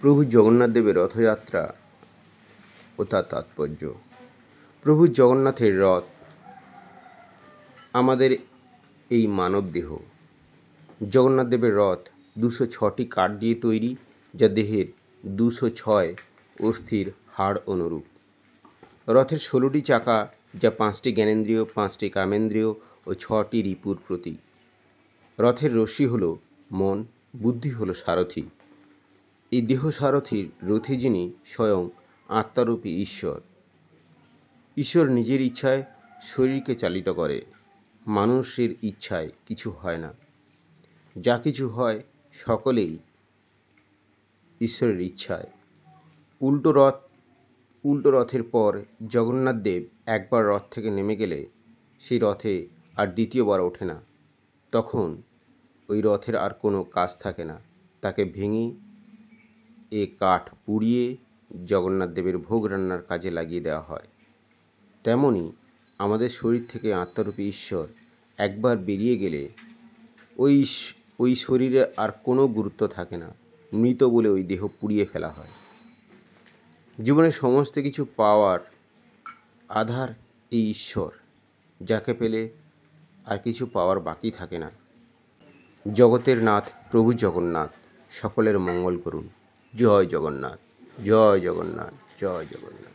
প্রভু জগন্নাথ দেবের রথযাত্রা ও তার তাৎপর্য। প্রভু জগন্নাথের রথ আমাদের এই মানব দেহ। জগন্নাথ দেবের রথ 206টি কাঠ দিয়ে তৈরি, যা দেহের 206 অস্থির হাড় অনুরূপ। রথের 16টি চাকা, যা 5টি জ্ঞানেন্দ্রিয়, 5টি কামেন্দ্রিয় ও 6টি রিপুর প্রতীক। রথের রশ্মি হল মন, বুদ্ধি হল সারথি। এই দেহ সারথির রথী যিনি স্বয়ং আত্মারূপী ঈশ্বর। ঈশ্বর নিজের ইচ্ছায় শরীরকে চালিত করে। মানুষের ইচ্ছায় কিছু হয় না। যা কিছু হয় সকলেই ঈশ্বরের ইচ্ছায়। উল্টো রথের পর জগন্নাথ দেব একবার রথ থেকে নেমে গেলে সেই রথে আর দ্বিতীয়বার ওঠে না। তখন ওই রথের আর কোনো কাজ থাকে না। তাকে ভেঙে কাঠ পুড়িয়ে জগন্নাথ দেবের ভোগ রান্নার কাজে লাগিয়ে দেওয়া হয়। তেমনি আমাদের শরীর থেকে আত্মারূপী ঈশ্বর একবার বেরিয়ে গেলে ওই শরীরে আর কোনো গুরুত্ব থাকে না। মৃত বলে ওই দেহ পুড়িয়ে ফেলা হয়। জীবনের সমস্ত কিছু পাওয়ার আধার এই ঈশ্বর, যাকে পেলে আর কিছু পাওয়ার বাকি থাকে না। জগতের নাথ প্রভু জগন্নাথ সকলের মঙ্গল করুন। জয় জগন্নাথ, জয় জগন্নাথ, জয় জগন্নাথ।